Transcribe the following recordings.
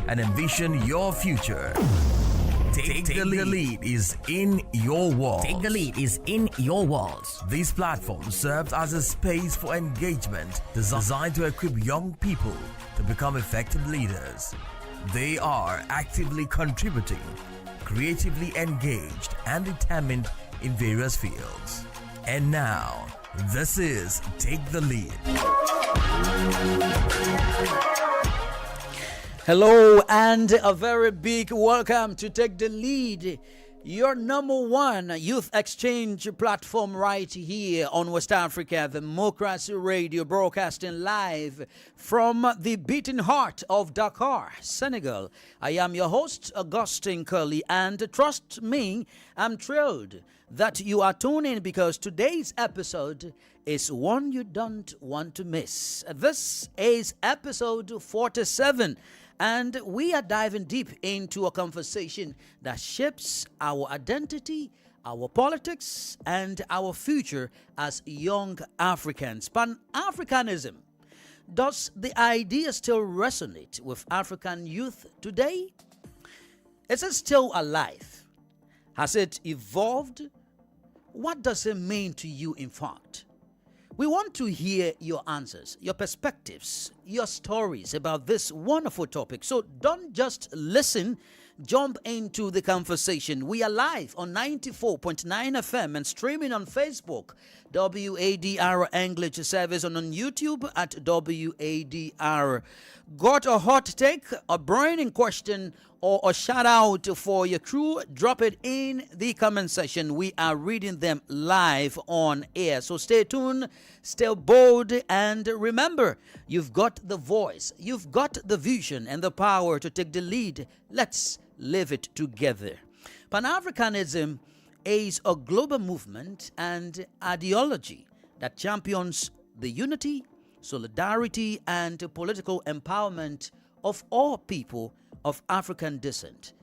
and envision your future. Take the lead is in your walls. Take the lead is in your walls. This platform serves as a space for engagement designed to equip young people to become effective leaders. They are actively contributing, creatively engaged, and determined in various fields. And now, this is Take the Lead. Hello and a very big welcome to Take the Lead, your number one youth exchange platform right here on West Africa Democracy Radio, broadcasting live from the beating heart of Dakar, Senegal. I am your host, Augustine Curley, and trust me, I'm thrilled that you are tuning in because today's episode is one you don't want to miss. This is episode 47. And we are diving deep into a conversation that shapes our identity, our politics, and our future as young Africans. Pan-Africanism. Does the idea still resonate with African youth today? Is it still alive? Has it evolved? What does it mean to you, in fact? We want to hear your answers, your perspectives, your stories about this wonderful topic. So don't just listen, jump into the conversation. We are live on 94.9 FM and streaming on Facebook, WADR English service, and on YouTube at WADR. Got a hot take, a burning question, or a shout out for your crew? Drop it in the comment section. We are reading them live on air. So stay tuned, stay bold, and remember, you've got the voice, you've got the vision and the power to take the lead. Let's live it together. Pan-Africanism is a global movement and ideology that champions the unity, solidarity, and political empowerment of all people of African descent.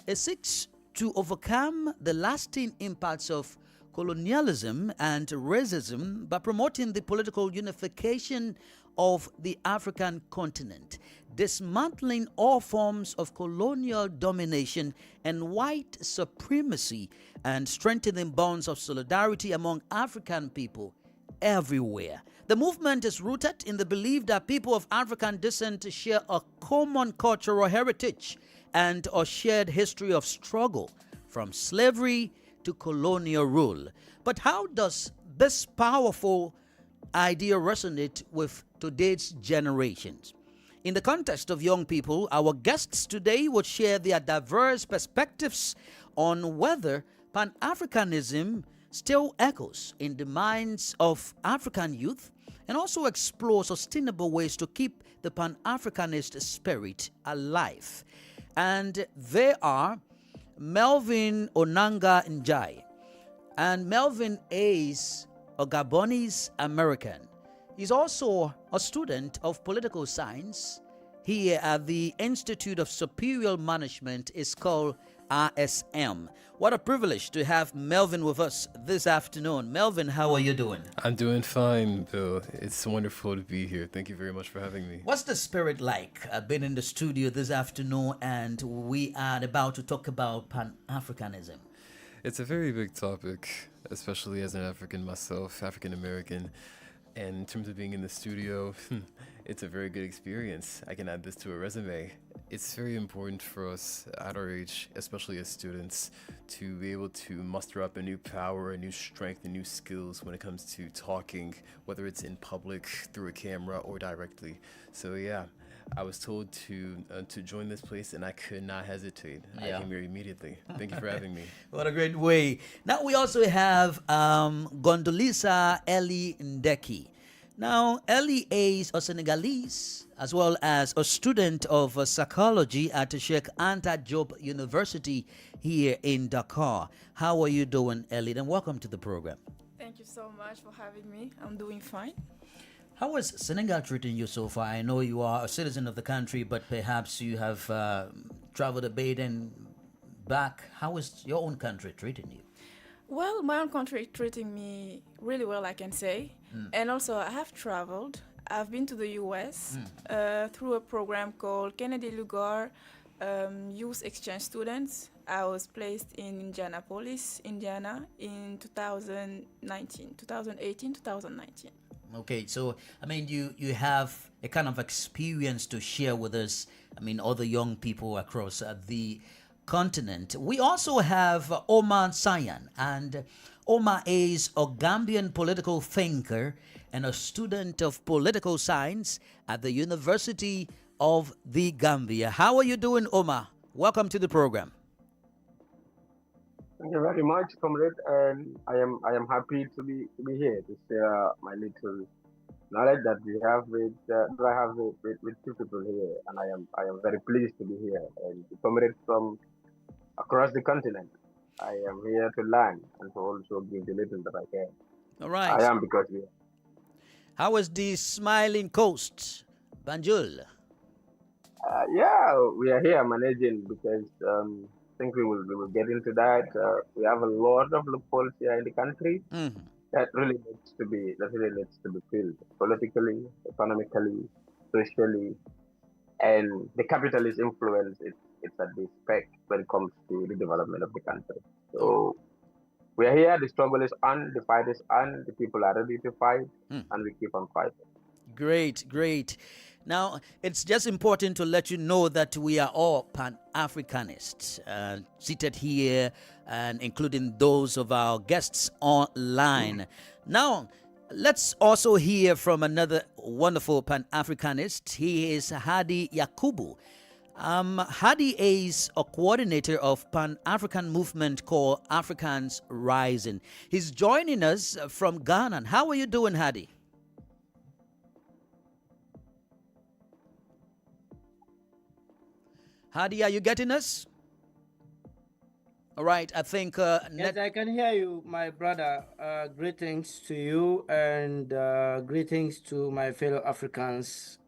It seeks to overcome the lasting impacts of colonialism and racism by promoting the political unification of the African continent, dismantling all forms of colonial domination and white supremacy, and strengthening bonds of solidarity among African people everywhere. The movement is rooted in the belief that people of African descent share a common cultural heritage and a shared history of struggle from slavery to colonial rule. But how does this powerful idea resonate with today's generations? In the context of young people, our guests today will share their diverse perspectives on whether Pan-Africanism still echoes in the minds of African youth, and also explore sustainable ways to keep the Pan-Africanist spirit alive. And they are Melvin Onanga Njai. And Melvin is a Gabonese American. He's also a student of political science here at the Institute of Superior Management. Is called RSM. What a privilege to have Melvin with us this afternoon. Melvin, how are you doing? I'm doing fine, Bill. It's wonderful to be here. Thank you very much for having me. What's the spirit like? I've been in the studio this afternoon and we are about to talk about Pan-Africanism. It's a very big topic, especially as an African myself, African American. And in terms of being in the studio, it's a very good experience. I can add this to a resume. It's very important for us at our age, especially as students, to be able to muster up a new power, a new strength, and new skills when it comes to talking, whether it's in public, through a camera, or directly. So yeah, I was told to join this place, and I could not hesitate. Yeah. I came here immediately. Thank you for having me. What a great way. Now we also have Gondolisa Ellie Ndeki. Now, Ellie is a Senegalese as well as a student of psychology at Sheikh Anta Diop University here in Dakar. How are you doing, Ellie? And welcome to the program. Thank you so much for having me. I'm doing fine. How is Senegal treating you so far? I know you are a citizen of the country, but perhaps you have traveled a bit and back. How is your own country treating you? Well, my own country treating me really well, I can say. And also, I have traveled. I've been to the US through a program called Kennedy Lugar Youth Exchange Students. I was placed in Indianapolis, Indiana in 2018, 2019. Okay, so I mean, you have a kind of experience to share with us. I mean, other young people across the continent. We also have Omar Sayan, and Omar is a Gambian political thinker and a student of political science at the University of the Gambia. How are you doing, Omar? Welcome to the program. Thank you very much, comrade, and I am happy to be here to share my little knowledge that we have with that I have with two people here, and I am very pleased to be here and to comrade from across the continent. I am here to learn and to also give the little that I can. All right. I am because we. How is the Smiling Coast, Banjul? Yeah, we are here managing because I think we will get into that. We have a lot of loopholes here in the country that really needs to be filled politically, economically, socially, and the capitalist influence. It's at the spec when it comes to the development of the country. So we are here. The struggle is on. The fight is on. The people are ready to fight, and we keep on fighting. Great, great. Now, it's just important to let you know that we are all Pan-Africanists seated here, and including those of our guests online. Now, let's also hear from another wonderful Pan-Africanist. He is Hadi Yakubu. Hadi is a coordinator of Pan-African movement called Africans Rising. He's joining us from Ghana. How are you doing, Hadi? Hadi, are you getting us? All right, I think... yes, I can hear you, my brother. Greetings to you and greetings to my fellow Africans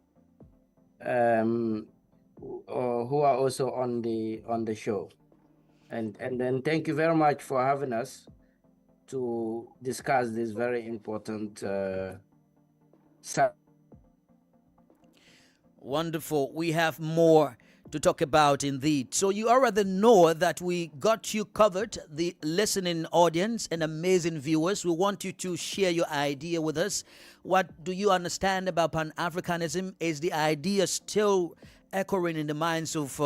who are also on the show. And then thank you very much for having us to discuss this very important subject. Wonderful. We have more to talk about indeed. So you already know that we got you covered, the listening audience and amazing viewers. We want you to share your idea with us. What do you understand about Pan-Africanism? Is the idea still echoing in the minds of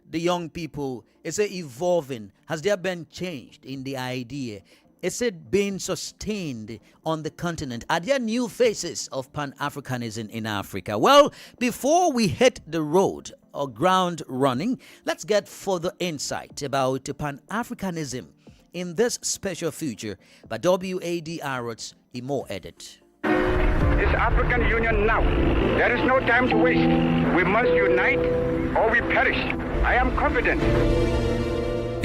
the young people? Is it evolving? Has there been change in the idea? Is it being sustained on the continent? Are there new faces of Pan-Africanism in Africa? Well, before we hit the road or ground running, let's get further insight about Pan-Africanism in this special feature by Wadr's Imo Edit. This African Union now. There is no time to waste. We must unite or we perish. I am confident.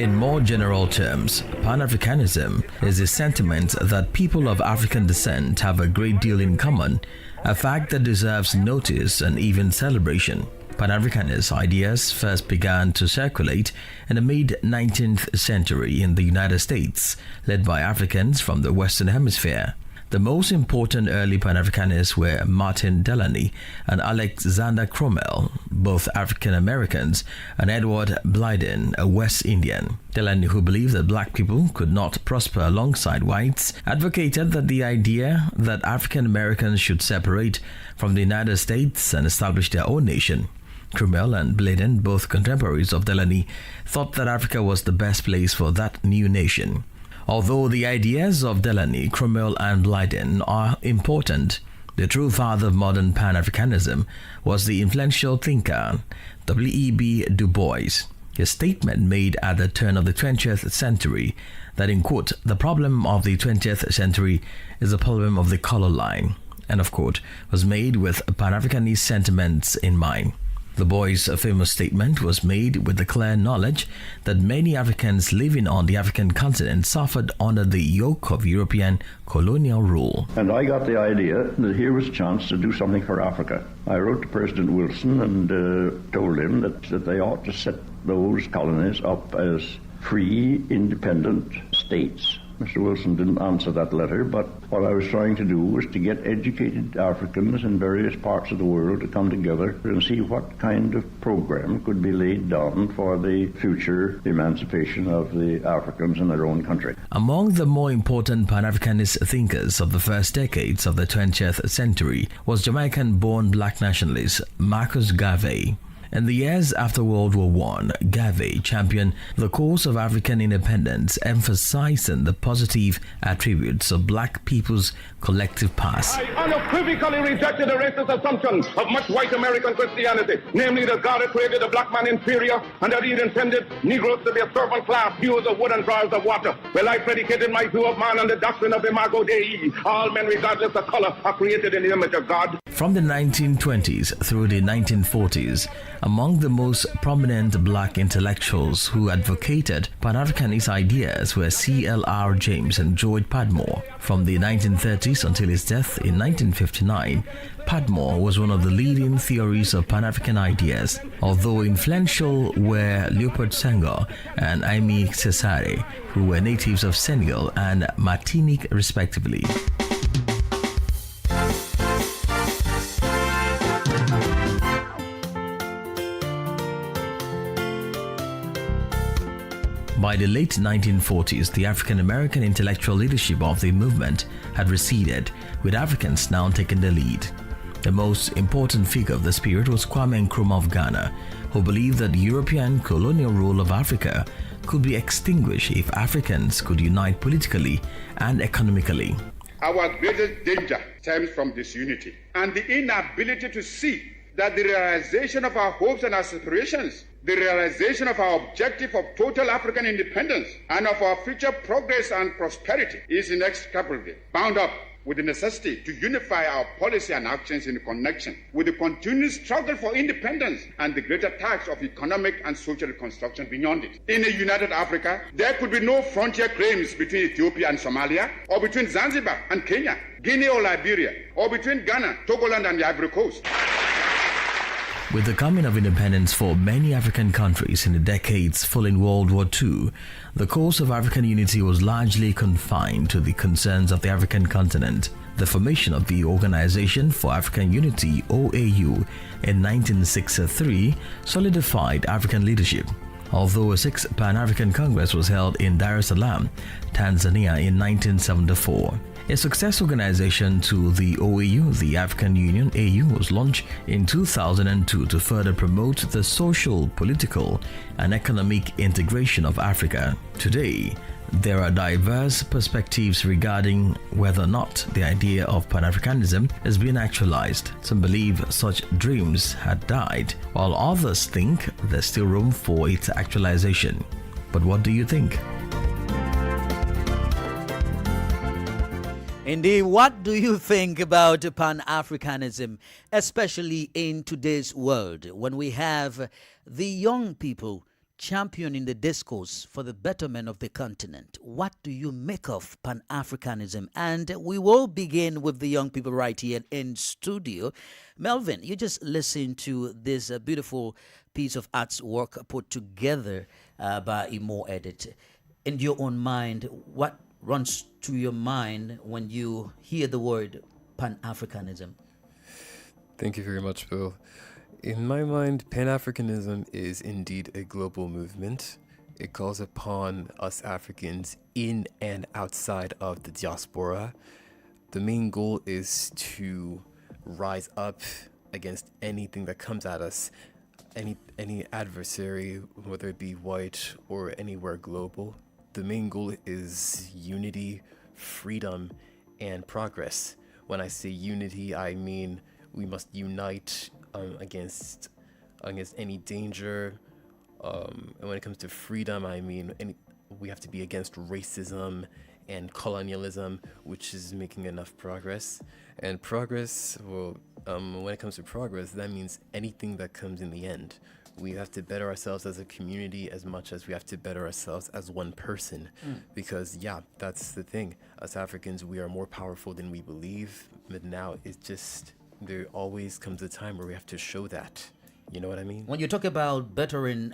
In more general terms, Pan-Africanism is a sentiment that people of African descent have a great deal in common, a fact that deserves notice and even celebration. Pan-Africanist ideas first began to circulate in the mid-19th century in the United States, led by Africans from the Western Hemisphere. The most important early Pan-Africanists were Martin Delany and Alexander Cromwell, both African Americans, and Edward Blyden, a West Indian. Delany, who believed that black people could not prosper alongside whites, advocated that the idea that African Americans should separate from the United States and establish their own nation. Cromwell and Blyden, both contemporaries of Delany, thought that Africa was the best place for that new nation. Although the ideas of Delany, Cromwell, and Blyden are important, the true father of modern Pan-Africanism was the influential thinker W.E.B. Du Bois. His statement made at the turn of the 20th century that, in quote, the problem of the 20th century is the problem of the color line, end of quote, was made with Pan-Africanist sentiments in mind. Du Bois' famous statement was made with the clear knowledge that many Africans living on the African continent suffered under the yoke of European colonial rule. And I got the idea that here was a chance to do something for Africa. I wrote to President Wilson and told him that they ought to set those colonies up as free, independent states. Mr. Wilson didn't answer that letter, but what I was trying to do was to get educated Africans in various parts of the world to come together and see what kind of program could be laid down for the future emancipation of the Africans in their own country. Among the more important Pan-Africanist thinkers of the first decades of the 20th century was Jamaican-born black nationalist Marcus Garvey. In the years after World War I, Garvey championed the cause of African independence, emphasizing the positive attributes of black people's collective past. I unequivocally rejected the racist assumption of much white American Christianity, namely that God had created the black man inferior and that he had intended Negroes to be a servant class, hewers of wood and drawers of water. Well, I predicated my view of man on the doctrine of Imago Dei. All men, regardless of color, are created in the image of God. From the 1920s through the 1940s, among the most prominent black intellectuals who advocated Pan-Africanist ideas were C.L.R. James and George Padmore. From the 1930s until his death in 1959, Padmore was one of the leading theories of Pan-African ideas, although influential were Leopold Senghor and Aimé Césaire, who were natives of Senegal and Martinique respectively. By the late 1940s, the African-American intellectual leadership of the movement had receded, with Africans now taking the lead. The most important figure of the spirit was Kwame Nkrumah of Ghana, who believed that the European colonial rule of Africa could be extinguished if Africans could unite politically and economically. Our greatest danger stems from disunity and the inability to see that the realization of our hopes and aspirations, the realization of our objective of total African independence and of our future progress and prosperity is inextricably bound up with the necessity to unify our policy and actions in connection with the continued struggle for independence and the greater task of economic and social reconstruction beyond it. In a united Africa, there could be no frontier claims between Ethiopia and Somalia, or between Zanzibar and Kenya, Guinea or Liberia, or between Ghana, Togoland and the Ivory Coast. With the coming of independence for many African countries in the decades following World War II, the cause of African unity was largely confined to the concerns of the African continent. The formation of the Organization for African Unity, OAU, in 1963 solidified African leadership. Although a sixth Pan-African Congress was held in Dar es Salaam, Tanzania in 1974. A successor organization to the OAU, the African Union AU, was launched in 2002 to further promote the social, political, and economic integration of Africa. Today, there are diverse perspectives regarding whether or not the idea of Pan-Africanism is being actualized. Some believe such dreams had died, while others think there's still room for its actualization. But what do you think? Indeed, what do you think about Pan-Africanism, especially in today's world, when we have the young people championing the discourse for the betterment of the continent? What do you make of Pan-Africanism? And we will begin with the young people right here in studio. Melvin, you just listened to this beautiful piece of artwork put together by Imo Edit. In your own mind, what runs to your mind when you hear the word Pan-Africanism? Thank you very much, Bill. In my mind, Pan-Africanism is indeed a global movement. It calls upon us Africans in and outside of the diaspora. The main goal is to rise up against anything that comes at us, any adversary, whether it be white or anywhere global. The main goal is unity, freedom, and progress. When I say unity, I mean we must unite against any danger. And when it comes to freedom, I mean we have to be against racism and colonialism, which is making enough progress. And progress, well, when it comes to progress, that means anything that comes in the end. We have to better ourselves as a community as much as we have to better ourselves as one person. Because, yeah, that's the thing. Us Africans, we are more powerful than we believe. But now it's just, there always comes a time where we have to show that. You know what I mean? When you talk about bettering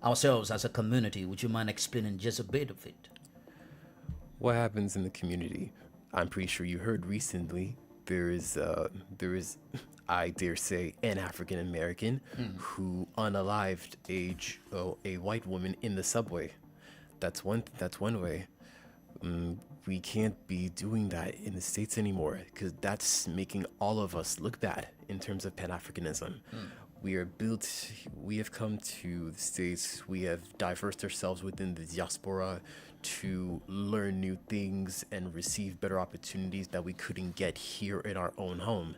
ourselves as a community, would you mind explaining just a bit of it? What happens in the community? I'm pretty sure you heard recently there is I dare say an African American who unalived a white woman in the subway. That's one way. We can't be doing that in the States anymore because that's making all of us look bad in terms of Pan-Africanism. We have come to the States, we have diversed ourselves within the diaspora to learn new things and receive better opportunities that we couldn't get here in our own home.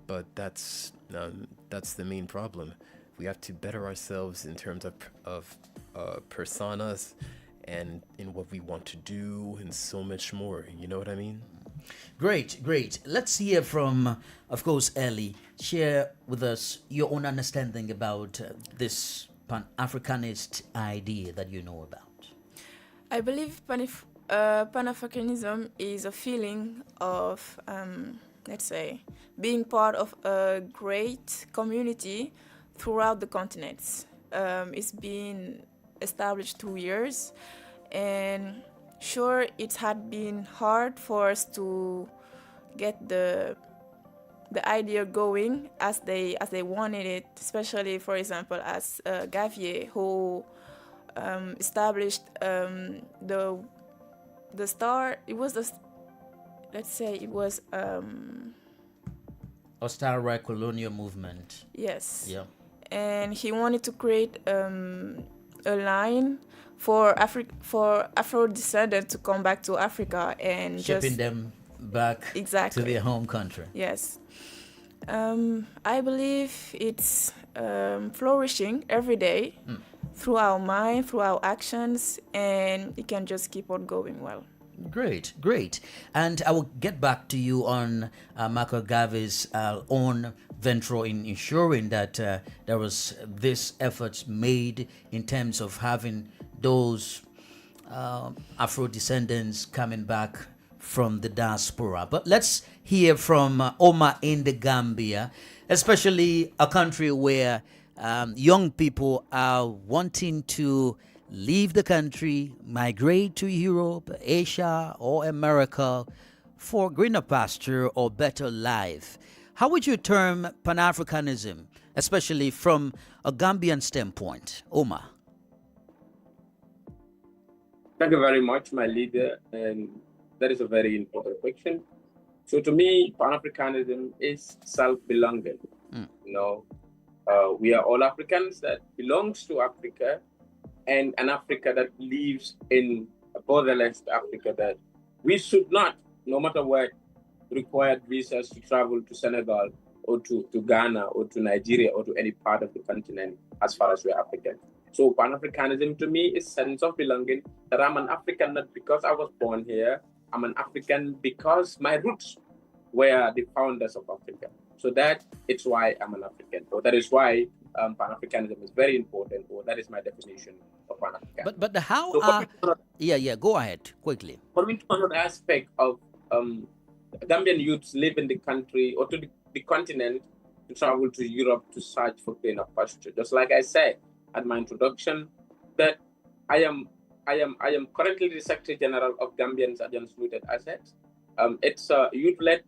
But that's the main problem. We have to better ourselves in terms of personas and in what we want to do and so much more. You know what I mean? Great. Let's hear from, of course, Ellie. Share with us your own understanding about this Pan-Africanist idea that you know about. I believe Pan-Africanism is a feeling of, let's say, being part of a great community throughout the continents. It's been established 2 years, and sure, it had been hard for us to get the idea going as they wanted it, especially, for example, as Gavier, who established the star. It was A Star colonial movement. Yes. Yeah. And he wanted to create a line for Afro descendants to come back to Africa and shipping them back exactly to their home country. Yes. I believe it's flourishing every day through our mind, through our actions, and it can just keep on going well. Great. And I will get back to you on Michael Gavi's own venture in ensuring that there was this efforts made in terms of having those Afro descendants coming back from the diaspora. But let's hear from Omar in the Gambia, especially a country where young people are wanting to leave the country, migrate to Europe, Asia, or America for greener pasture or better life. How would you term Pan-Africanism, especially from a Gambian standpoint? Omar. Thank you very much, my leader, and that is a very important question. So to me, Pan-Africanism is self-belonging. We are all Africans that belongs to Africa, and an Africa that lives in a borderless Africa that we should not, no matter what, require visas to travel to Senegal or to Ghana or to Nigeria or to any part of the continent as far as we're African. So Pan-Africanism to me is sense of belonging, that I'm an African not because I was born here, I'm an African because my roots were the founders of Africa. So that it's why I'm an African, or that is why Pan-Africanism is very important, or that is my definition of Pan-Africanism. But how? So Go ahead quickly. Coming to another aspect of Gambian youths live in the country or to the continent to travel to Europe to search for greener pasture. Just like I said at my introduction, that I am currently the Secretary General of Gambians Against Looted Assets. It's a youth-led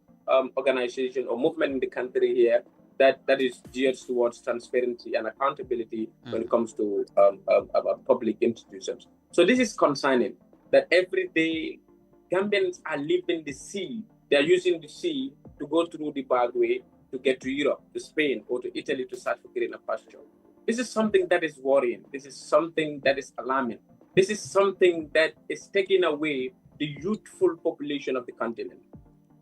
organization or movement in the country here that is geared towards transparency and accountability when it comes to public institutions. So this is concerning that every day Gambians are leaving the sea. They are using the sea to go through the bad way to get to Europe, to Spain, or to Italy to search for greener pasture. This is something that is worrying. This is something that is alarming. This is something that is taking away the youthful population of the continent.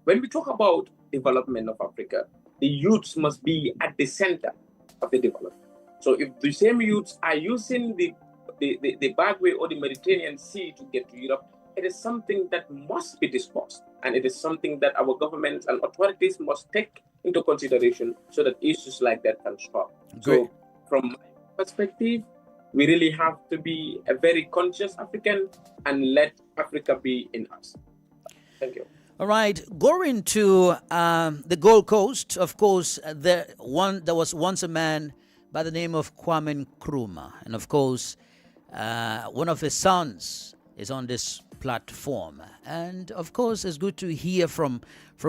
When we talk about development of Africa, the youths must be at the center of the development. So if the same youths are using the bad way or the Mediterranean Sea to get to Europe, it is something that must be discussed. And it is something that our governments and authorities must take into consideration so that issues like that can stop. Great. So from my perspective, we really have to be a very conscious African and let Africa be in us. Thank you. All right, going to the Gold Coast, of course, there was once a man by the name of Kwame Nkrumah. And of course, one of his sons is on this platform. And of course, it's good to hear from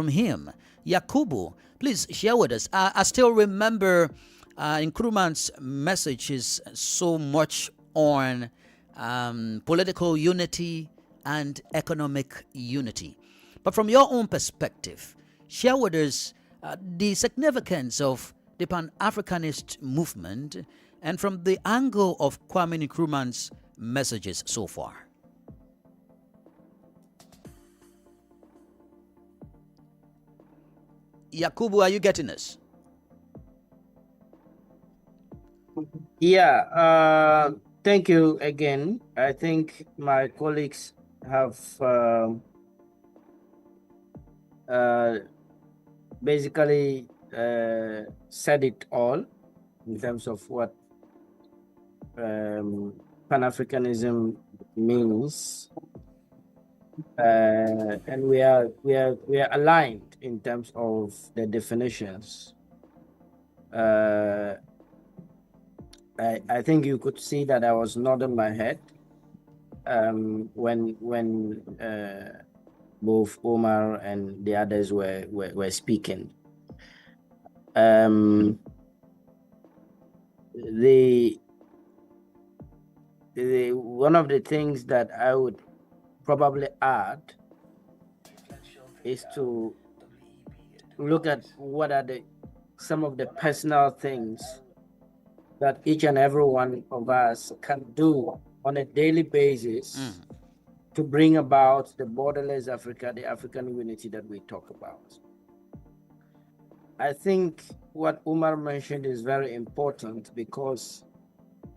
him. Yakubu, please share with us. I still remember Nkrumah's messages so much on political unity and economic unity. But from your own perspective, share with us the significance of the Pan-Africanist movement and from the angle of Kwame Nkrumah's messages so far. Yakubu, are you getting us? Yeah, thank you again. I think my colleagues have basically said it all in terms of what Pan-Africanism means, and we are aligned in terms of the definitions. I think you could see that I was nodding my head when both Omar and the others were speaking. One of the things that I would probably add is to look at what are some of the personal things that each and every one of us can do on a daily basis to bring about the borderless Africa, the African unity that we talk about. I think what Umar mentioned is very important, because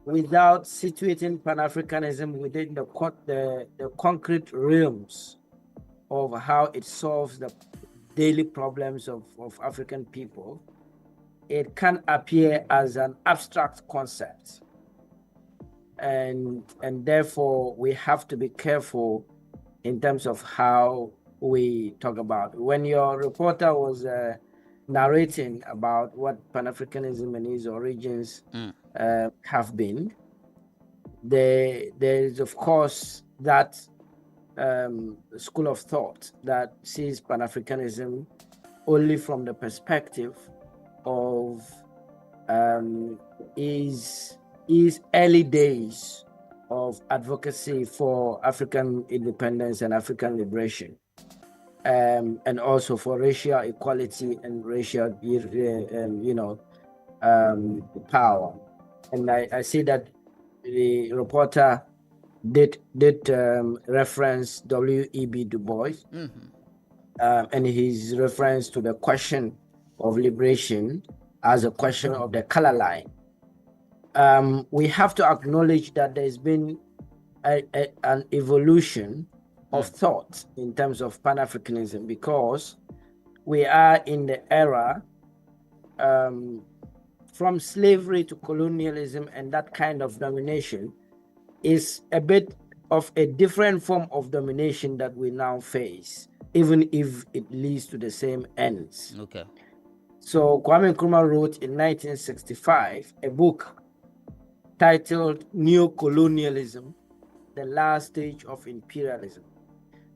without situating Pan-Africanism within the concrete realms of how it solves the daily problems of African people, it can appear as an abstract concept. And therefore, we have to be careful in terms of how we talk about it. When your reporter was narrating about what Pan-Africanism and its origins have been, there is, of course, that school of thought that sees Pan-Africanism only from the perspective of is early days of advocacy for African independence and African liberation, and also for racial equality and racial, power. And I see that the reporter did reference W.E.B. Du Bois, and his reference to the question of liberation as a question of the color line. We have to acknowledge that there's been an evolution of thought in terms of Pan-Africanism, because we are in the era from slavery to colonialism, and that kind of domination is a bit of a different form of domination that we now face, even if it leads to the same ends. Okay. So Kwame Nkrumah wrote in 1965 a book titled Neo-Colonialism, The Last Stage of Imperialism.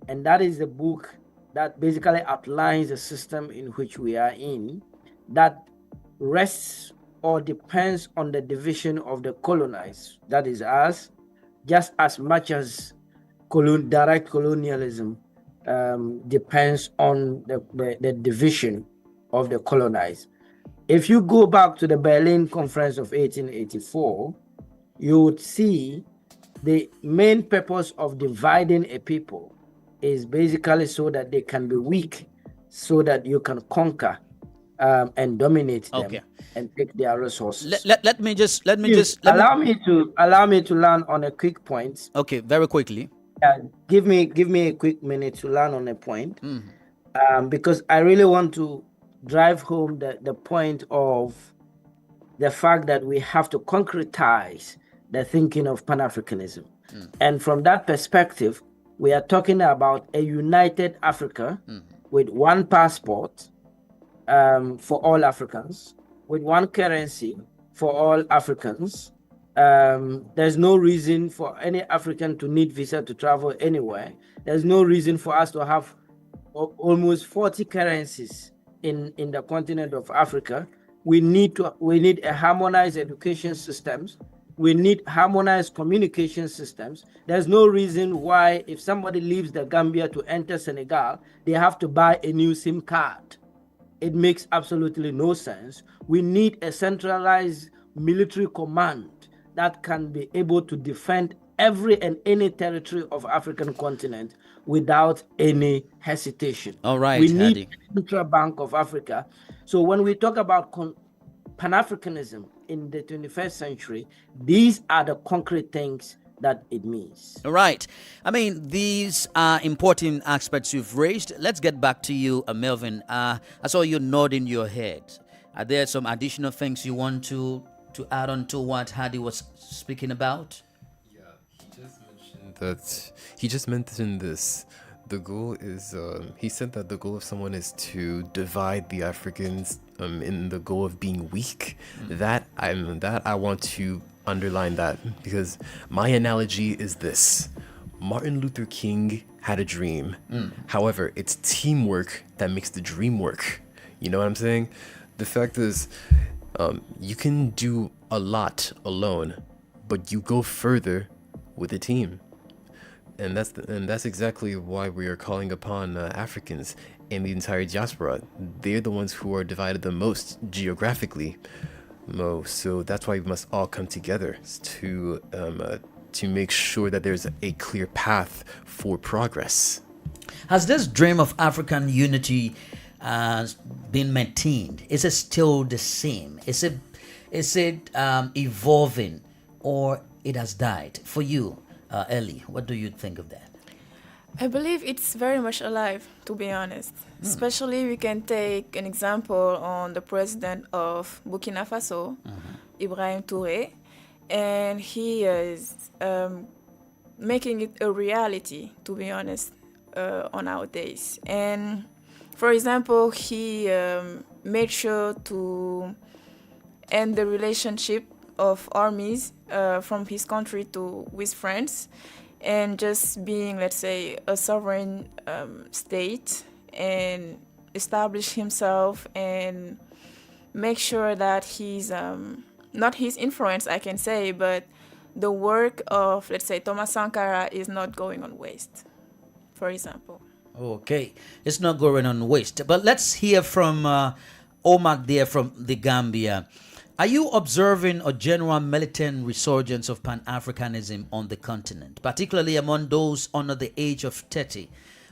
And that is the book that basically outlines the system in which we are in, that rests or depends on the division of the colonized, that is us, just as much as direct colonialism depends on the division of the colonized. If you go back to the Berlin Conference of 1884, you would see the main purpose of dividing a people is basically so that they can be weak, so that you can conquer and dominate them and take their resources. Let me just allow me to land on a quick point. Okay, very quickly. Give me a quick minute to land on a point, because I really want to drive home the point of the fact that we have to concretize the thinking of Pan-Africanism. And from that perspective, we are talking about a united Africa with one passport for all Africans, with one currency for all Africans, There's no reason for any African to need visa to travel anywhere. There's no reason for us to have almost 40 currencies in the continent of Africa. We need a harmonized education systems. We need harmonized communication systems. There's no reason why if somebody leaves the Gambia to enter Senegal, they have to buy a new SIM card. It makes absolutely no sense. We need a centralized military command that can be able to defend every and any territory of African continent without any hesitation. All right, we need Hadi. a central bank of Africa. So when we talk about Pan-Africanism in the 21st century, these are the concrete things that it means. All right. I mean, these are important aspects you've raised. Let's get back to you, Melvin. I saw you nodding your head. Are there some additional things you want to add on to what Hadi was speaking about? Yeah, he just mentioned this. The goal is, he said that the goal of someone is to divide the Africans in the goal of being weak. That I want to underline that, because my analogy is this. Martin Luther King had a dream. However, it's teamwork that makes the dream work. You know what I'm saying? The fact is, you can do a lot alone, but you go further with a team. And that's exactly why we are calling upon Africans and the entire diaspora. They're the ones who are divided the most geographically. So that's why we must all come together to make sure that there's a clear path for progress. Has this dream of African unity been maintained? Is it still the same? Is it evolving, or it has died? For you, Ellie, what do you think of that? I believe it's very much alive, to be honest. Especially we can take an example on the president of Burkina Faso, Ibrahim Touré, and he is making it a reality, to be honest, on our days. And for example, he made sure to end the relationship of armies from his country with France, and just being, let's say, a sovereign state, and establish himself and make sure that he's not his influence, I can say, but the work of, let's say, Thomas Sankara is not going on waste, for example. Okay, it's not going on waste. But let's hear from Omar there from the Gambia. Are you observing a general militant resurgence of Pan-Africanism on the continent, particularly among those under the age of 30?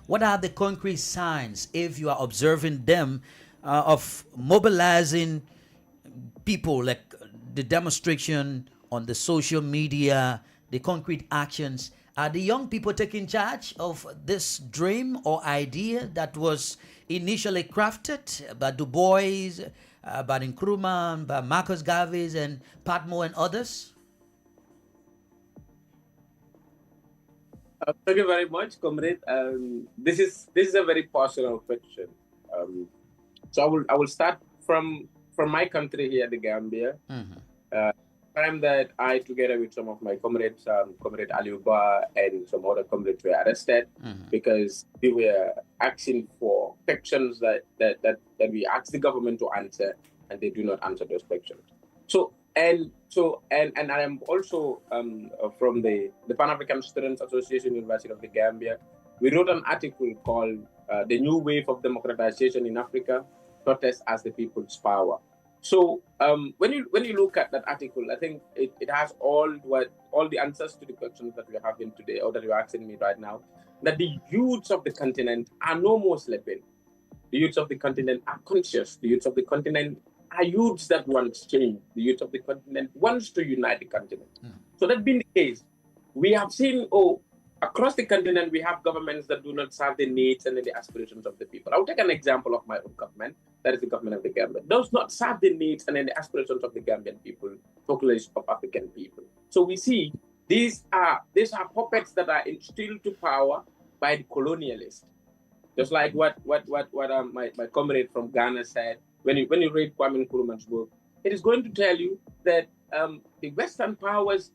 What are the concrete signs, if you are observing them, of mobilizing people, like the demonstration on the social media, the concrete actions? Are the young people taking charge of this dream or idea that was initially crafted by Du Bois, by Nkrumah, by Marcus Garvey and Patmore and others? Thank you very much, comrade. This is a very personal question. So I will start from my country here, the Gambia. Time that I, together with some of my comrades, Comrade Aliuba and some other comrades, were arrested because we were asking for questions that we asked the government to answer, and they do not answer those questions. And I am also from the Pan-African Students Association, University of the Gambia. We wrote an article called "The New Wave of Democratization in Africa: Protest as the People's Power." So when you look at that article, I think it has all the answers to the questions that we're having today, or that you're asking me right now. That the youths of the continent are no more sleeping. The youths of the continent are conscious. The youths of the continent are youths that want change. The youth of the continent wants to unite the continent. So that being the case, we have seen, across the continent, we have governments that do not serve the needs and the aspirations of the people. I'll take an example of my own government, that is the government of the Gambia. Does not serve the needs and the aspirations of the Gambian people, population of African people. So we see these are puppets that are instilled to power by the colonialists. Just like what my comrade from Ghana said, when you read Kwame Nkrumah's book, it is going to tell you that the Western powers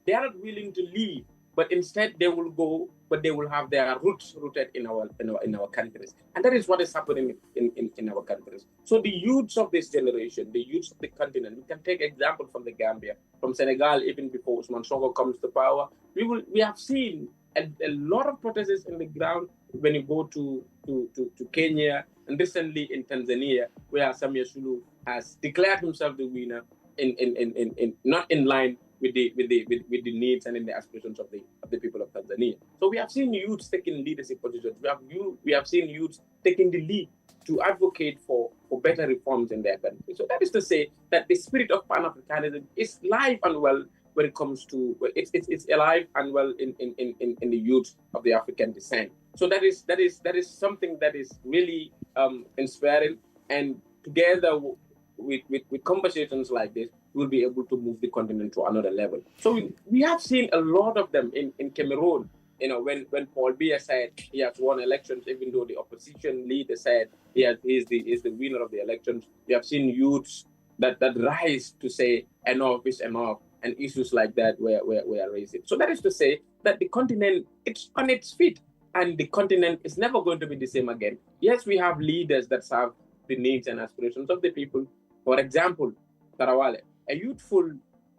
they are not willing to leave, but instead they will go, but they will have their roots rooted in our countries, and that is what is happening in our countries. So the youths of this generation, the youths of the continent, we can take example from the Gambia, from Senegal, even before Usman Sonko comes to power. We have seen a lot of protests in the ground when you go to Kenya, and recently in Tanzania, where Samia Suluhu has declared himself the winner, in not in line with the needs and in the aspirations of the people of Tanzania. So we have seen youths taking leadership positions. We have seen youths taking the lead to advocate for better reforms in their country. So that is to say that the spirit of Pan-Africanism is live and well when it comes to it's alive and well in the youth of the African descent. So that is something that is really inspiring, and together with conversations like this, we'll be able to move the continent to another level. So we have seen a lot of them in Cameroon. When Paul Biya said he has won elections, even though the opposition leader said he's the winner of the elections, we have seen youths that rise to say enough is enough, and issues like that were raised. So that is to say that the continent, it's on its feet, and the continent is never going to be the same again. Yes, we have leaders that serve the needs and aspirations of the people. For example, Tarawale, a youthful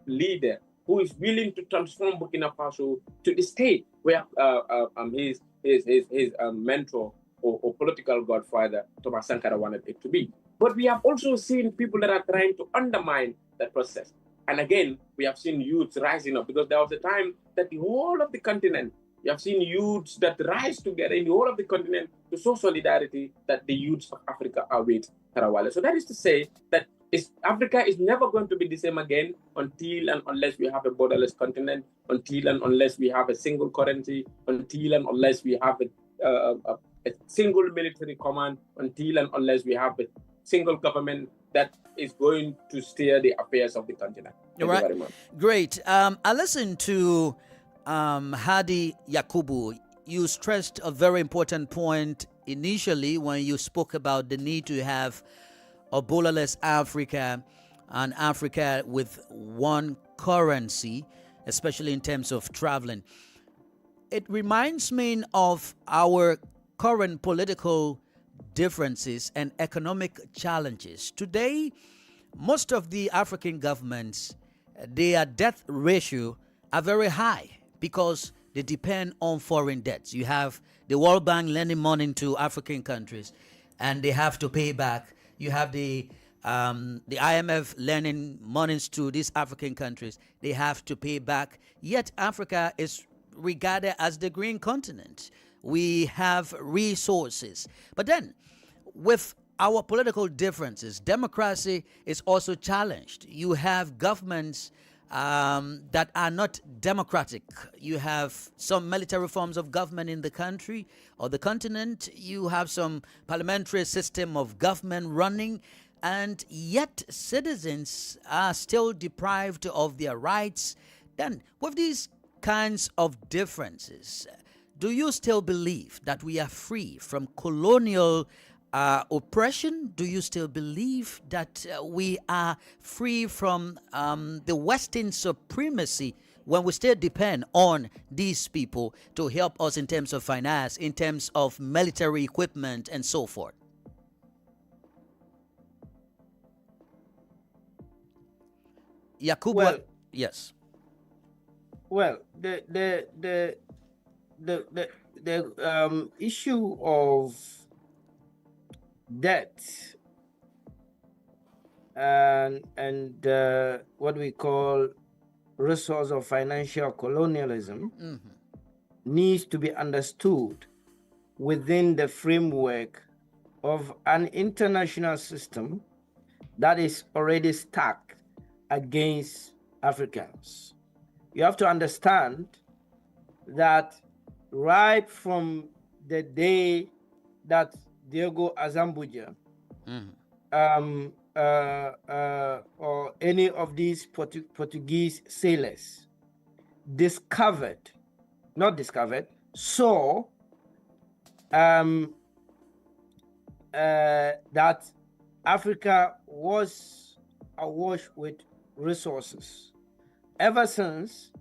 leader who is willing to transform Burkina Faso to the state where his mentor or political godfather, Thomas Sankara, wanted it to be. But we have also seen people that are trying to undermine that process. And again, we have seen youths rising up, because there was a time that the whole of the continent, you have seen youths that rise together in the whole of the continent to show solidarity that the youths of Africa are with Tarawale. So that is to say that Africa is never going to be the same again until and unless we have a borderless continent, until and unless we have a single currency, until and unless we have a single military command, until and unless we have a single government that is going to steer the affairs of the continent. Thank you very much. Great. I listened to Hadi Yakubu. You stressed a very important point initially when you spoke about the need to have a borderless Africa, and Africa with one currency, especially in terms of traveling. It reminds me of our current political differences and economic challenges. Today, most of the African governments, their debt ratio are very high because they depend on foreign debts. You have the World Bank lending money to African countries, and they have to pay back. You have the IMF lending monies to these African countries. They have to pay back. Yet Africa is regarded as the green continent. We have resources. But then, with our political differences, democracy is also challenged. You have governments that are not democratic. You have some military forms of government in the country or the continent. You have some parliamentary system of government running, and yet citizens are still deprived of their rights. Then, with these kinds of differences, do you still believe that we are free from colonial oppression? Do you still believe that we are free from the Western supremacy when we still depend on these people to help us in terms of finance, in terms of military equipment, and so forth? Yakubu, Well, yes. Well, the issue of debt and what we call resource of financial colonialism needs to be understood within the framework of an international system that is already stacked against Africans. You have to understand that right from the day that Diego Azambuja or any of these Portuguese sailors saw that Africa was awash with resources ever since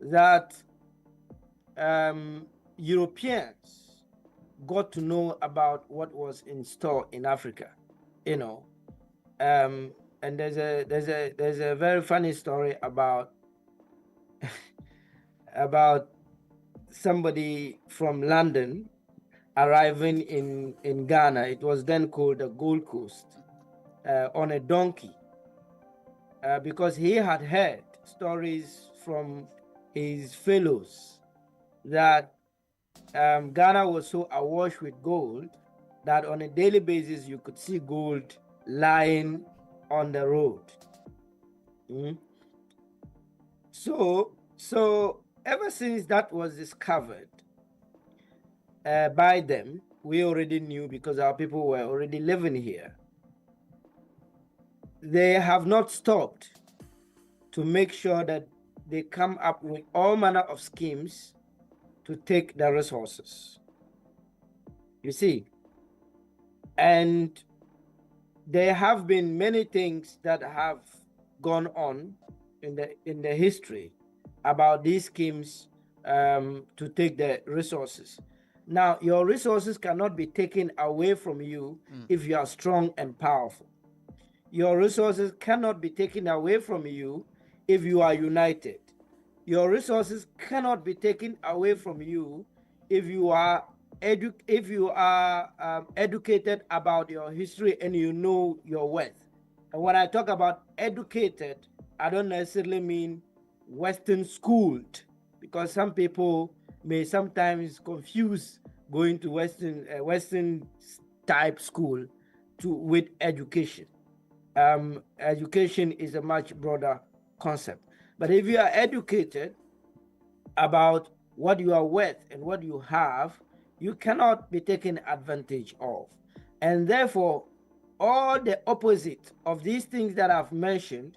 that Europeans got to know about what was in store in Africa, you know. And there's a very funny story about about somebody from London arriving in Ghana. It was then called the Gold Coast, on a donkey, because he had heard stories from his fellows that Ghana was so awash with gold that on a daily basis you could see gold lying on the road. So ever since that was discovered by them, we already knew, because our people were already living here. They have not stopped to make sure that they come up with all manner of schemes to take the resources. You see, and there have been many things that have gone on in the history about these schemes to take the resources. Now, your resources cannot be taken away from you if you are strong and powerful. Your resources cannot be taken away from you if you are united. Your resources cannot be taken away from you if you are educated about your history and you know your worth. And when I talk about educated, I don't necessarily mean Western schooled, because some people may sometimes confuse going to Western type school with education. Education is a much broader concept. But if you are educated about what you are worth and what you have, you cannot be taken advantage of. And therefore, all the opposite of these things that I've mentioned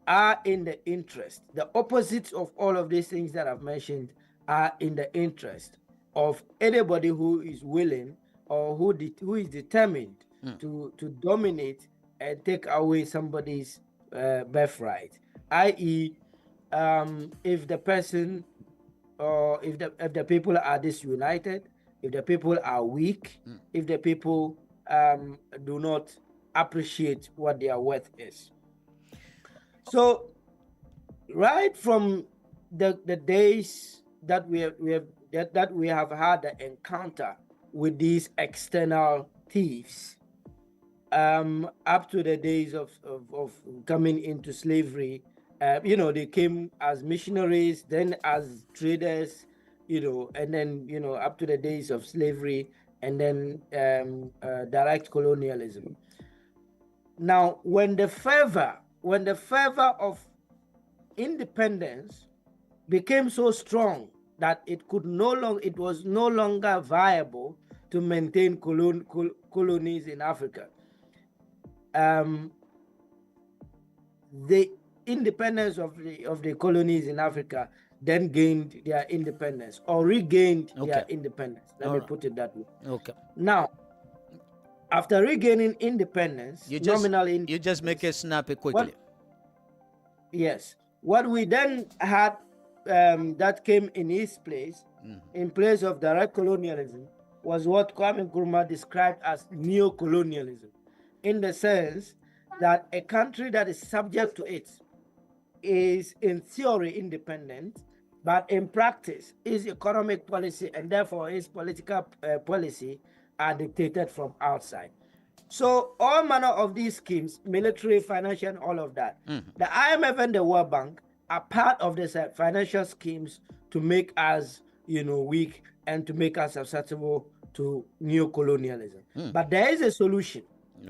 are in the interest. The opposites of all of these things that I've mentioned are in the interest of anybody who is willing or who is determined to dominate and take away somebody's birthright. I.e., if the person or if the people are disunited, if the people are weak, if the people do not appreciate what their worth is. So, right from the days that we have had the encounter with these external thieves, up to the days of coming into slavery, they came as missionaries, then as traders, and then up to the days of slavery, and then direct colonialism. Now, when the fervor of independence became so strong that it was no longer viable to maintain colonies in Africa, the independence of the colonies in Africa then gained their independence or regained their independence. Let me put it that way. Okay. Now, after regaining independence, you just make it snappy quickly. Yes. What we then had that came in its place, in place of direct colonialism, was what Kwame Nkrumah described as neo-colonialism, in the sense that a country that is subject to it is in theory independent, but in practice its economic policy and therefore its political policy are dictated from outside. So all manner of these schemes, military, financial, and all of that, the IMF and the World Bank are part of these financial schemes to make us, weak and to make us susceptible to neo-colonialism. But there is a solution,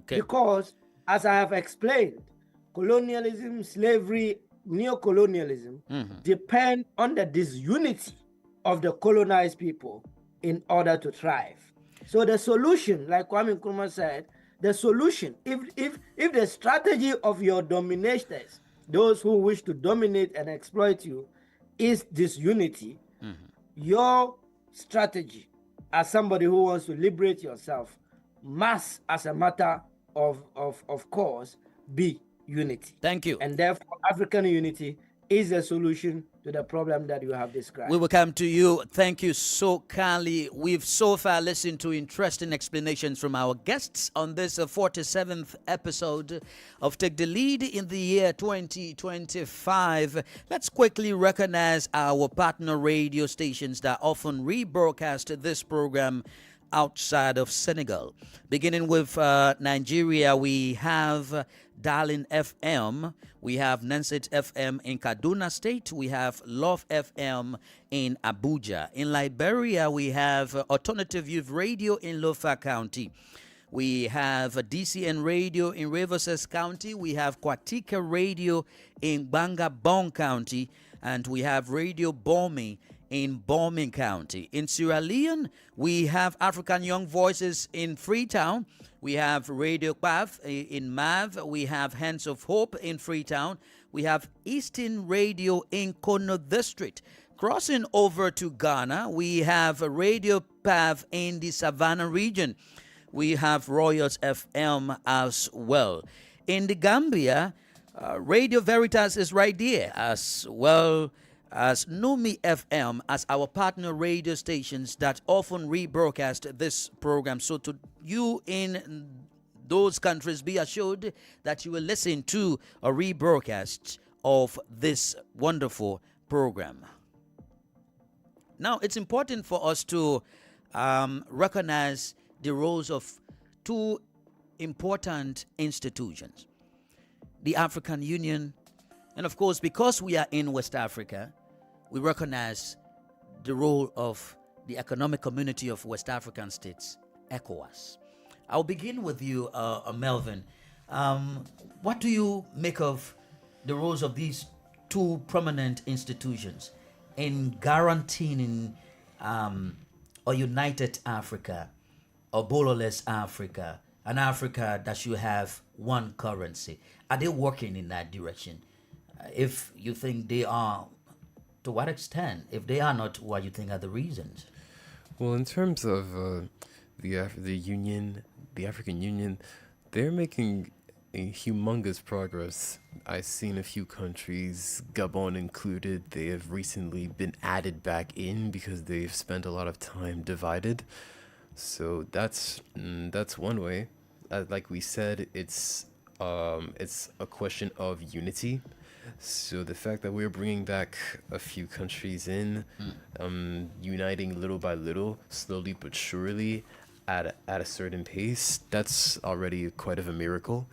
because, as I have explained, colonialism, slavery, neo-colonialism depend on the disunity of the colonized people in order to thrive. So the solution, like Kwame Nkrumah said, the solution, if the strategy of your dominators, those who wish to dominate and exploit you, is disunity, your strategy as somebody who wants to liberate yourself must, as a matter of course, be unity. Thank you. And therefore, African unity is a solution to the problem that you have described. We will come to you. Thank you so kindly. We've so far listened to interesting explanations from our guests on this 47th episode of Take the Lead in the year 2025. Let's quickly recognize our partner radio stations that often rebroadcast this program outside of Senegal. Beginning with Nigeria, we have Darling FM, we have Nanset FM in Kaduna State, we have Love FM in Abuja. In Liberia, we have Alternative Youth Radio in Lofa County. We have DCN Radio in Rivers County. We have Kwatika Radio in Bangabong County. And we have Radio Bomi in Bombing County. In Sierra Leone, we have African Young Voices in Freetown. We have Radio Pav in Mav. We have Hands of Hope in Freetown. We have Eastern Radio in Kono District. Crossing over to Ghana, we have Radio Pav in the Savannah region. We have Royals FM as well. In the Gambia, Radio Veritas is right there, as well as Numi FM as our partner radio stations that often rebroadcast this program. So to you in those countries, be assured that you will listen to a rebroadcast of this wonderful program. Now, it's important for us to recognize the roles of two important institutions, the African Union, and of course, because we are in West Africa, we recognize the role of the Economic Community of West African States, ECOWAS. I'll begin with you, Melvin. What do you make of the roles of these two prominent institutions in guaranteeing a united Africa, a borderless Africa, an Africa that should have one currency? Are they working in that direction? If you think they are, to what extent? If they are not, what you think are the reasons? Well, in terms of the African Union, they're making a humongous progress. I've seen a few countries, Gabon included, they have recently been added back in because they've spent a lot of time divided. So that's one way. Like we said, it's a question of unity. So the fact that we're bringing back a few countries in, uniting little by little, slowly but surely, at a certain pace, that's already quite of a miracle.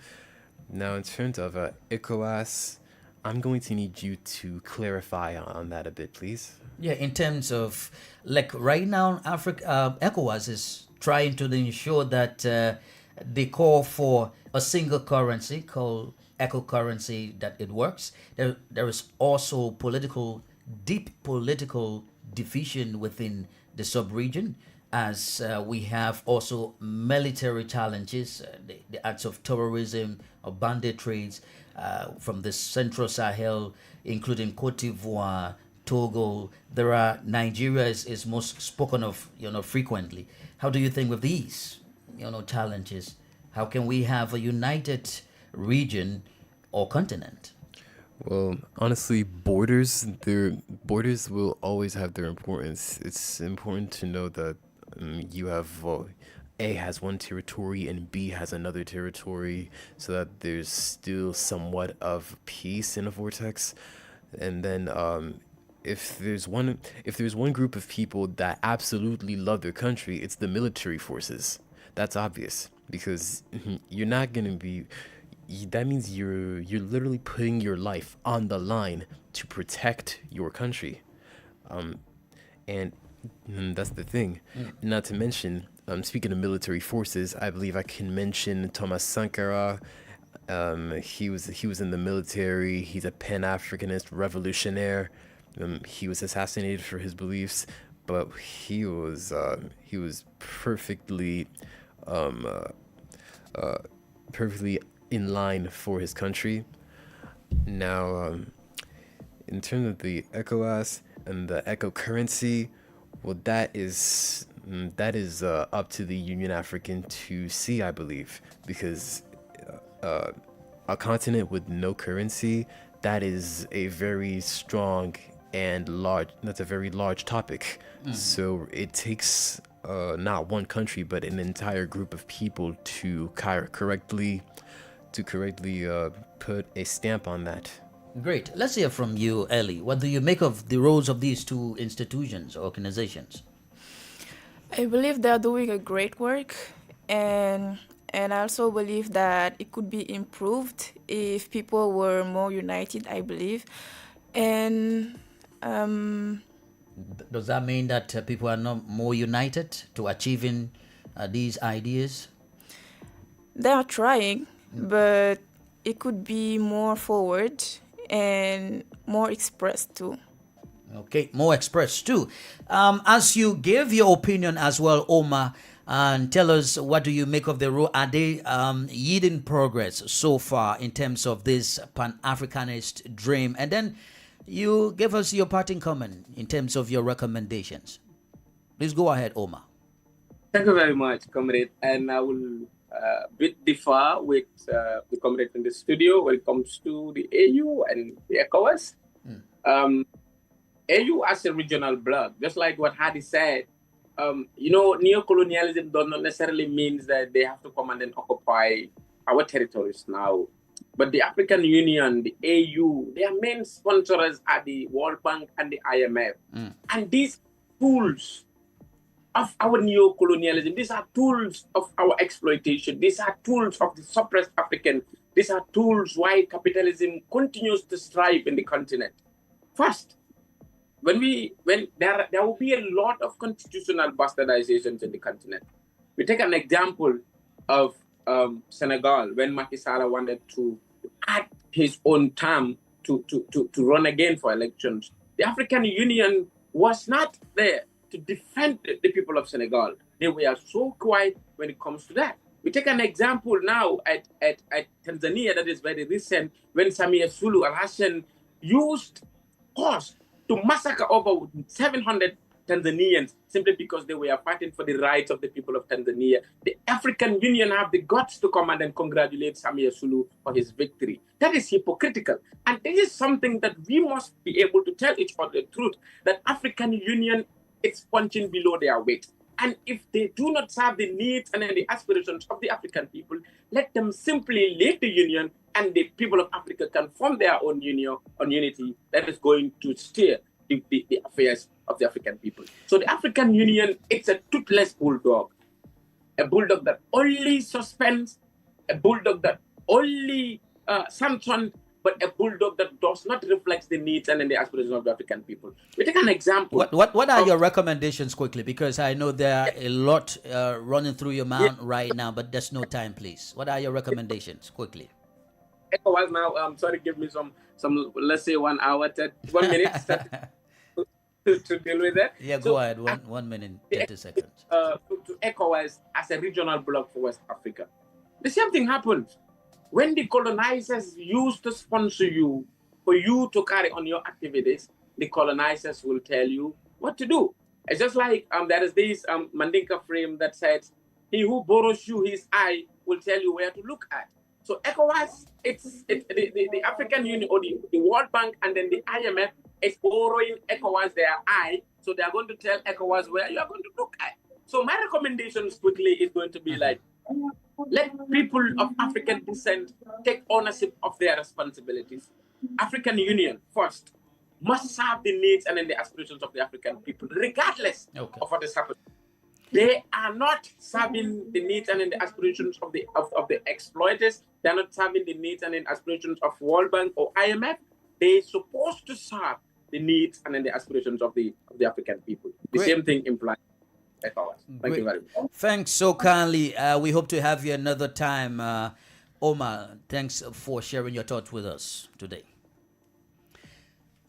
Now, in terms of ECOWAS, I'm going to need you to clarify on that a bit, please. Yeah, in terms of, like right now, ECOWAS is trying to ensure that they call for a single currency called eco currency, that it works. There is also deep political division within the sub-region, as we have also military challenges, the acts of terrorism, of bandit trades from the Central Sahel, including Cote d'Ivoire, Togo. Nigeria is most spoken of, frequently. How do you think with these, challenges? How can we have a united region or continent? Well, honestly, borders will always have their importance. It's important to know that you have A has one territory and B has another territory, so that there's still somewhat of peace in a vortex. And then if there's one group of people that absolutely love their country, it's the military forces. That's obvious, because you're not going to be, that means you're literally putting your life on the line to protect your country. And that's the thing. Not to mention, speaking of military forces, I believe I can mention Thomas Sankara. He was in the military. He's a Pan-Africanist revolutionary. He was assassinated for his beliefs, but he was perfectly in line for his country. Now, in terms of the ECOWAS and the eco currency, well, that is up to the Union African to see, I believe, because a continent with no currency, that is a very strong and large, that's a very large topic. So it takes not one country, but an entire group of people to correctly put a stamp on that. Great. Let's hear from you, Ellie. What do you make of the roles of these two institutions, organizations? I believe they are doing a great work, and I also believe that it could be improved if people were more united, I believe. And Does that mean that people are not more united to achieving these ideas? they are trying, but it could be more forward and more expressed too. Okay, more expressed too. As you gave your opinion as well, Omar, and tell us what do you make of the role? Are they yielding progress so far in terms of this Pan-Africanist dream? And then you give us your parting comment in terms of your recommendations. Please go ahead, Omar. Thank you very much, comrade. And I will differ with the comrade in the studio when it comes to the AU and the ECOWAS. AU as a regional bloc, just like what Hadi said, neocolonialism does not necessarily mean that they have to come and then occupy our territories now. But the African Union, the AU, their main sponsors are the World Bank and the IMF. And these tools of our neocolonialism, these are tools of our exploitation, these are tools of the suppressed African, these are tools why capitalism continues to strive in the continent. First, when there will be a lot of constitutional bastardizations in the continent. We take an example of Senegal, when Macky Sall wanted to add his own term to run again for elections. The African Union was not there to defend the people of Senegal. They were so quiet when it comes to that. We take an example now at Tanzania that is very recent, when Samia Suluhu Al-Hassan used force to massacre over 700 Tanzanians simply because they were fighting for the rights of the people of Tanzania. The African Union have the guts to come and congratulate Samia Suluhu for his victory. That is hypocritical. And this is something that we must be able to tell each other the truth, that African Union is punching below their weight. And if they do not serve the needs and the aspirations of the African people, let them simply leave the union, and the people of Africa can form their own union on unity that is going to steer the affairs of the African people. So the African Union, it's a toothless bulldog, a bulldog that only suspends, a bulldog that only sanctions, but a bulldog that does not reflect the needs and the aspirations of the African people. We take an example. What are your recommendations quickly? Because I know there are a lot running through your mind right now, but there's no time, please. What are your recommendations quickly? ECOWAS now, sorry, give me some let's say 1 hour, 1 minute to deal with that. Yeah, so, go ahead, 1 minute, 30 seconds. To ECOWAS as a regional bloc for West Africa. The same thing happened. When the colonizers used to sponsor you for you to carry on your activities, the colonizers will tell you what to do. It's just like there is this Mandinka frame that says, he who borrows you his eye will tell you where to look at. So ECOWAS, the African Union or the World Bank and then the IMF is borrowing ECOWAS their eye. So they are going to tell ECOWAS where you are going to look at. So my recommendations quickly is going to be like, let people of African descent take ownership of their responsibilities. African Union, first, must serve the needs and the aspirations of the African people, regardless of what is happening. They are not serving the needs and the aspirations of the exploiters. They are not serving the needs and the aspirations of World Bank or IMF. They're supposed to serve the needs and the aspirations of the African people. The same thing implies. Thank you very much. Thanks so kindly. We hope to have you another time. Omar, thanks for sharing your thoughts with us today.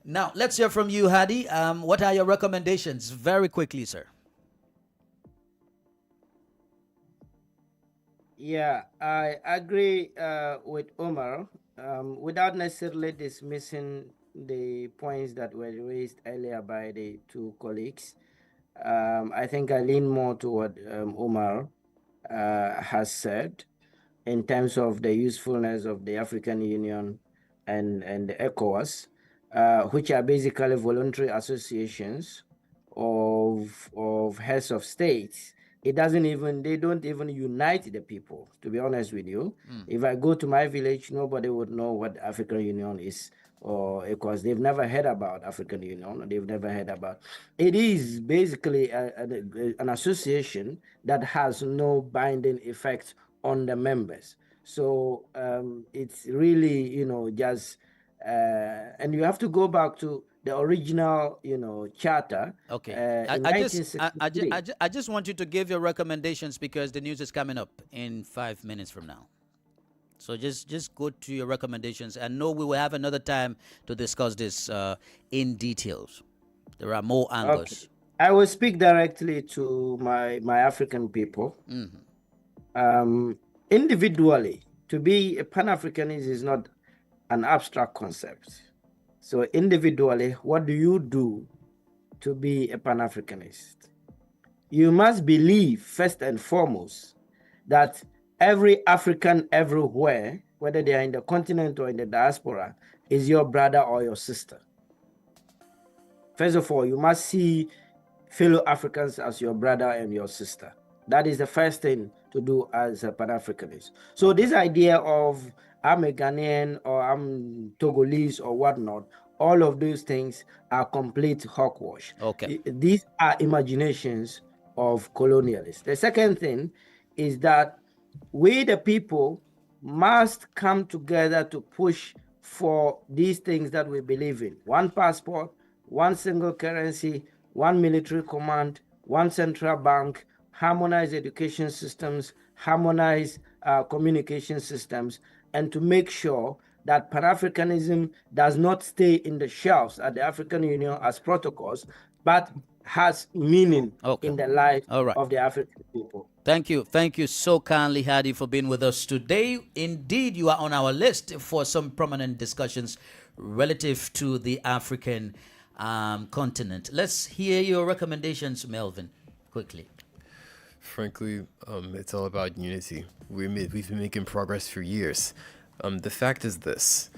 Now, let's hear from you, Hadi. What are your recommendations? Very quickly, sir. Yeah, I agree with Omar without necessarily dismissing the points that were raised earlier by the two colleagues. I think I lean more to what Omar has said. in terms of the usefulness of the African Union and the ECOWAS, which are basically voluntary associations of heads of states. They don't even unite the people, to be honest with you. If I go to my village, nobody would know what African Union is or ECOWAS. They've never heard about African Union. They've never heard about. It is basically an association that has no binding effect on the members. So it's really, just, and you have to go back to the original, charter. Okay. I just want you to give your recommendations because the news is coming up in 5 minutes from now. So just go to your recommendations, and know we will have another time to discuss this in details. There are more angles. Okay. I will speak directly to my African people. Individually, to be a Pan-Africanist is not an abstract concept. So individually, what do you do to be a Pan-Africanist? You must believe, first and foremost, that every African everywhere, whether they are in the continent or in the diaspora, is your brother or your sister. First of all, you must see fellow Africans as your brother and your sister. That is the first thing to do as a Pan-Africanist. So this idea of I'm a Ghanaian or I'm Togolese or whatnot, all of those things are complete hogwash. Okay. These are imaginations of colonialists. The second thing is that we, the people, must come together to push for these things that we believe in. One passport, one single currency, one military command, one central bank, harmonize education systems, harmonize communication systems, and to make sure that Pan-Africanism does not stay in the shelves at the African Union as protocols, but has meaning in the life of the African people. Thank you. Thank you so kindly, Hadi, for being with us today. Indeed, you are on our list for some prominent discussions relative to the African continent. Let's hear your recommendations, Melvin, quickly. Frankly, it's all about unity. We've been making progress for years. The fact is this.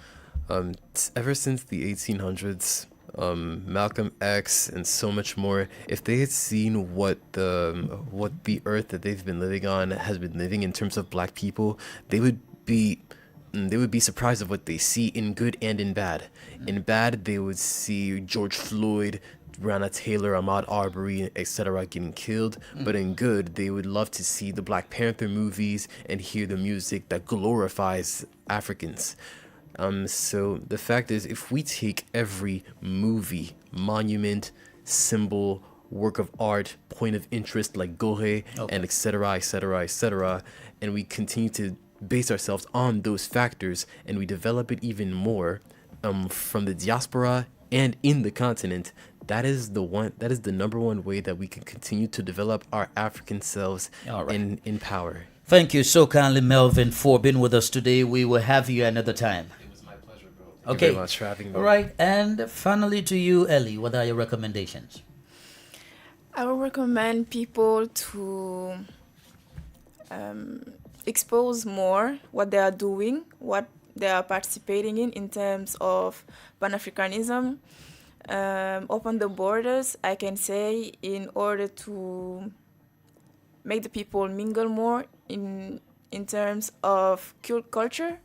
Ever since the 1800s, Malcolm X and so much more, if they had seen what the earth that they've been living on has been living in terms of black people, they would be surprised of what they see in good and in bad. In bad, they would see George Floyd, Breonna Taylor, Ahmaud Arbery, etc. getting killed. But in good, they would love to see the Black Panther movies and hear the music that glorifies Africans. So the fact is, if we take every movie, monument, symbol, work of art, point of interest like Gore and etc., and we continue to base ourselves on those factors, and we develop it even more from the diaspora and in the continent, that is the number one way that we can continue to develop our African selves in power. Thank you so kindly, Melvin, for being with us today. We will have you another time. It was my pleasure, bro. Thank you very much for having me. All right. And finally to you, Ellie, what are your recommendations? I would recommend people to expose more what they are doing, what they are participating in terms of Pan-Africanism. Open the borders, I can say, in order to make the people mingle more in terms of culture,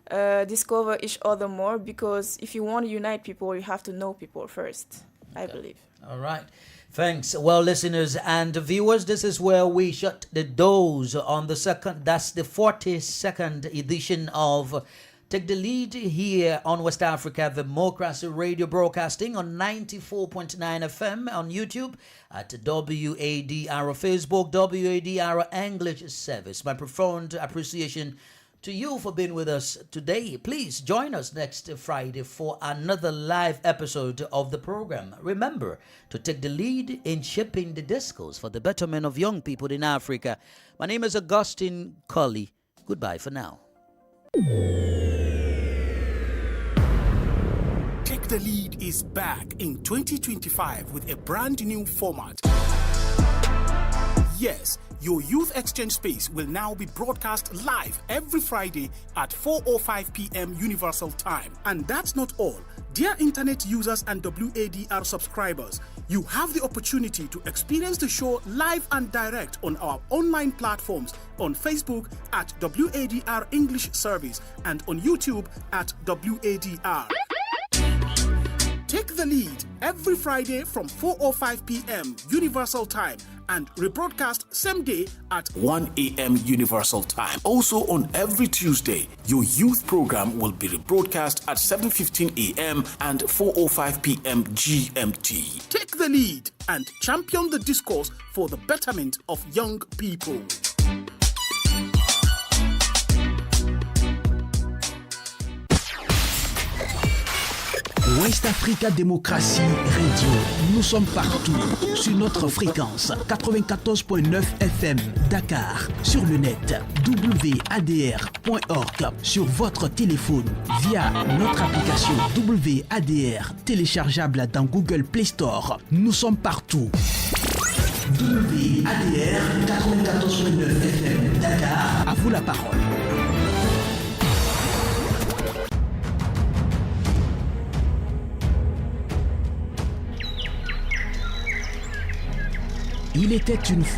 discover each other more, because if you want to unite people, you have to know people first, I believe. All right. Thanks. Well, listeners and viewers, this is where we shut the doors on the 42nd edition of Take the Lead here on West Africa Democracy Radio, broadcasting on 94.9 FM on YouTube at WADR Facebook, WADR English service. My profound appreciation to you for being with us today. Please join us next Friday for another live episode of the program. Remember to take the lead in shaping the discourse for the betterment of young people in Africa. My name is Augustine Colley. Goodbye for now. Take the Lead is back in 2025 with a brand new format. Yes, your youth exchange space will now be broadcast live every Friday at 4:05 p.m. Universal Time. And that's not all. Dear internet users and WADR subscribers, you have the opportunity to experience the show live and direct on our online platforms on Facebook at WADR English Service and on YouTube at WADR. Take the lead every Friday from 4:05 p.m. Universal Time and rebroadcast same day at 1 a.m. Universal Time. Also on every Tuesday, your youth program will be rebroadcast at 7:15 a.m. and 4:05 p.m. GMT. Take the lead and champion the discourse for the betterment of young people. West Africa Démocratie Radio. Nous sommes partout sur notre fréquence 94.9 FM Dakar, sur le net wadr.org, sur votre téléphone via notre application WADR téléchargeable dans Google Play Store. Nous sommes partout. WADR 94.9 FM Dakar, à vous la parole. Il était une fois